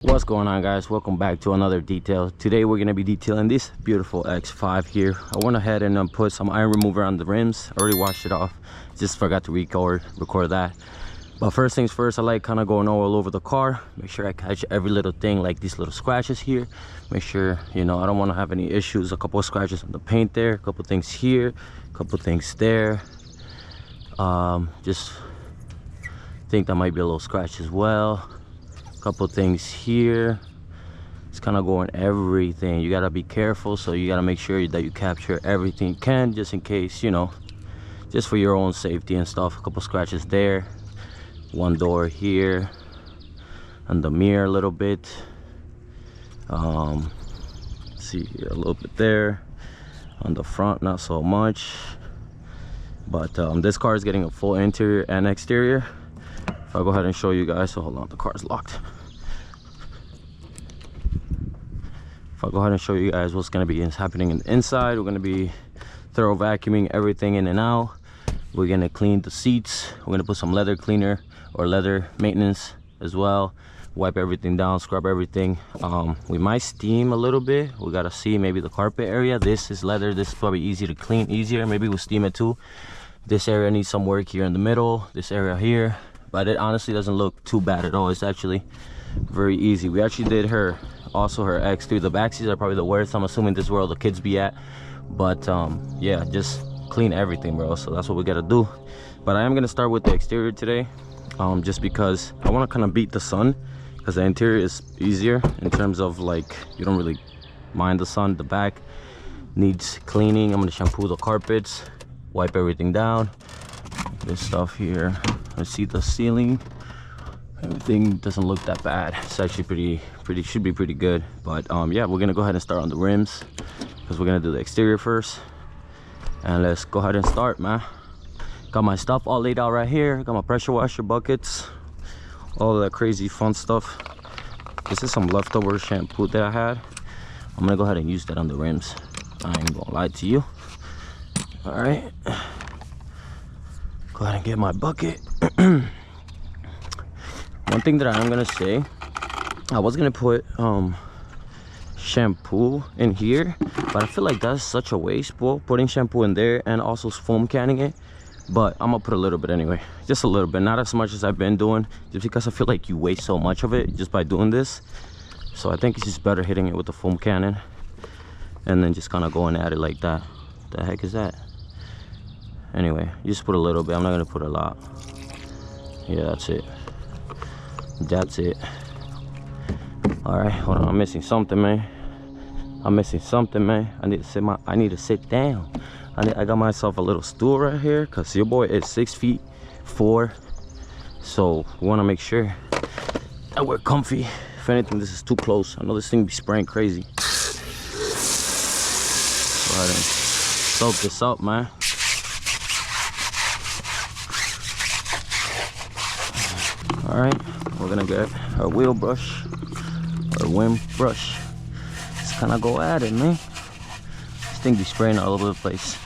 What's going on, guys? Welcome back to another detail. Today we're going to be detailing this beautiful X5 here. I went ahead and put some iron remover on the rims. I already washed it off, just forgot to record that. But first things first, I like kind of going all over the car, make sure I catch every little thing, like these little scratches here. Make sure, you know, I don't want to have any issues. A couple of scratches on the paint there, a couple things here, a couple things there. Just think that might be a little scratch as well. Couple things here. It's kind of going everything. You got to be careful, so you got to make sure that you capture everything you can, just in case, you know, just for your own safety and stuff. A couple scratches there, one door here, and the mirror a little bit. See here, a little bit there on the front, not so much. But this car is getting a full interior and exterior. If I go ahead and show you guys, so hold on, the car's locked. If I go ahead and show you guys what's going to be happening in the inside, we're going to be thorough vacuuming everything in and out. We're going to clean the seats. We're going to put some leather cleaner or leather maintenance as well. Wipe everything down, scrub everything. We might steam a little bit. We got to see maybe the carpet area. This is leather. This is probably easy to clean, easier. Maybe we'll steam it too. This area needs some work here in the middle. This area here. But it honestly doesn't look too bad at all. It's actually very easy. We actually did her X3. The back seats are probably the worst. I'm assuming this is where all the kids be at. But yeah, just clean everything, bro. So that's what we gotta do. But I am gonna start with the exterior today, just because I want to kind of beat the sun, because the interior is easier in terms of, like, you don't really mind the sun. The back needs cleaning. I'm gonna shampoo the carpets, wipe everything down. This stuff here, I see the ceiling, everything doesn't look that bad. It's actually pretty should be pretty good. But yeah, we're gonna go ahead and start on the rims, because we're gonna do the exterior first. And let's go ahead and start, man. Got my stuff all laid out right here. Got my pressure washer buckets, all of that crazy fun stuff. This is some leftover shampoo that I had. I'm gonna go ahead and use that on the rims. I ain't gonna lie to you. All right, go ahead and get my bucket. One thing that I'm gonna say, I was gonna put shampoo in here, but I feel like that's such a waste, bro, putting shampoo in there and also foam canning it. But I'm gonna put a little bit anyway, just a little bit, not as much as I've been doing, just because I feel like you waste so much of it just by doing this. So I think it's just better hitting it with the foam cannon and then just kind of going at it like that. The heck is that? Anyway, you just put a little bit. I'm not gonna put a lot. Yeah, that's it. That's it. All right, hold on. I'm missing something, man. I'm missing something, man. I need to sit down. I got myself a little stool right here, because your boy is 6'4", so we want to make sure that we're comfy. If anything, this is too close. I know this thing be spraying crazy. Go ahead and soak this up, man. All right, we're gonna get our wheel brush, our wind brush. Just kind of go at it, man. This thing be spraying all over the place.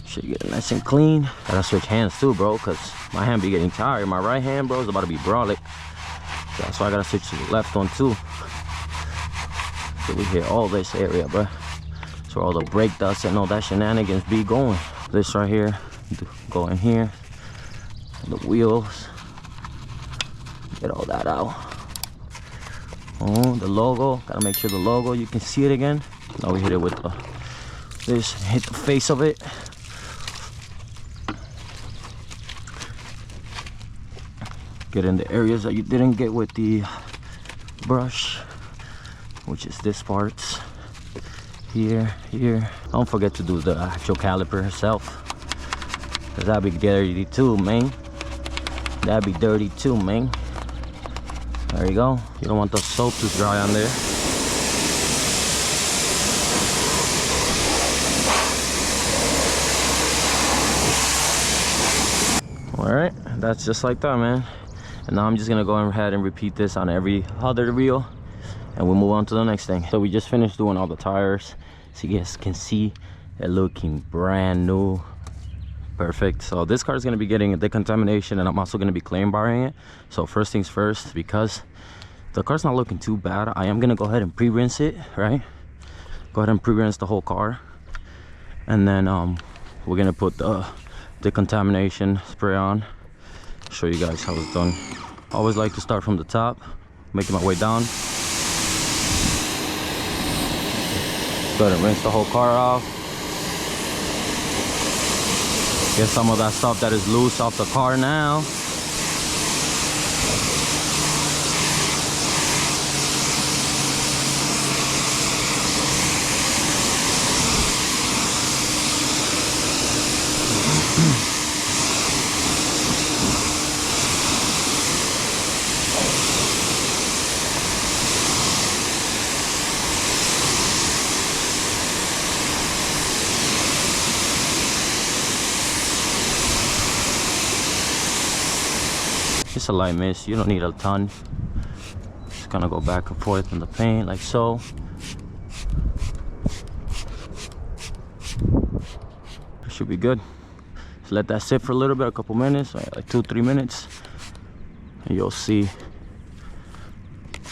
Should get it nice and clean. Gotta switch hands too, bro, because my hand be getting tired. My right hand, bro, is about to be brolic. So that's why I gotta switch to the left one too. So we hit all this area, bro. That's where all the brake dust and all that shenanigans be going. This right here, go in here. The wheels. Get all that out. Oh, the logo. Gotta make sure the logo, you can see it again. Now we hit it with this, hit the face of it. Get in the areas that you didn't get with the brush, which is this parts. Here. Don't forget to do the actual caliper herself, because that'd be dirty too, man. That'd be dirty too, man. There you go. You don't want the soap to dry on there. All right, that's just like that, man. And now I'm just gonna go ahead and repeat this on every other reel, and we'll move on to the next thing. So we just finished doing all the tires, so you guys can see it looking brand new. Perfect. So this car is going to be getting a decontamination, and I'm also going to be claim barring it. So first things first, because the car's not looking too bad, I am gonna go ahead and pre-rinse it, right? Go ahead and pre-rinse the whole car, and then we're gonna put the decontamination spray on. Show you guys how it's done. I always like to start from the top, making my way down. Go ahead and rinse the whole car off. Get some of that stuff that is loose off the car now. Just a light mist, you don't need a ton. Just gonna go back and forth in the paint like so. It should be good. Just let that sit for a little bit, a couple minutes, like 2-3 minutes, and you'll see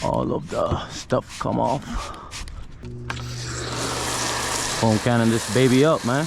all of the stuff come off. Foam cannon this baby up, man.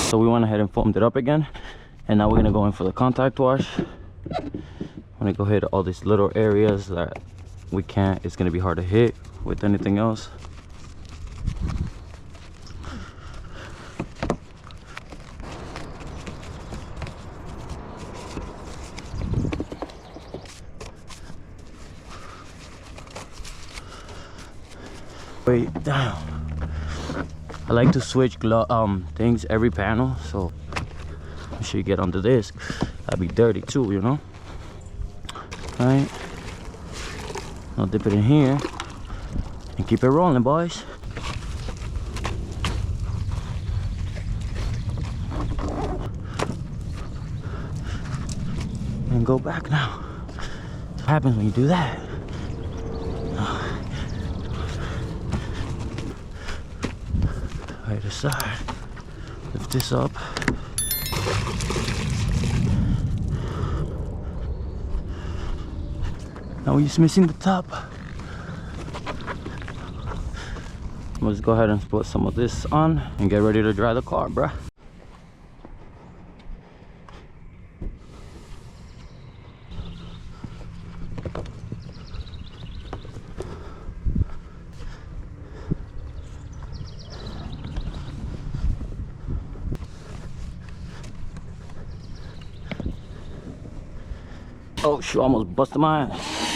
So we went ahead and foamed it up again, and now we're gonna go in for the contact wash. I'm gonna go hit all these little areas that we can't, it's gonna be hard to hit with anything else. Wait, down. I like to switch things every panel, so make sure you get under this. That'd be dirty too, you know. All right, I'll dip it in here and keep it rolling, boys. And go back now. What happens when you do that? Either side. Lift this up. Now we're just missing the top. Let's go ahead and put some of this on and get ready to dry the car, bruh. Oh shoot, almost busted my ass.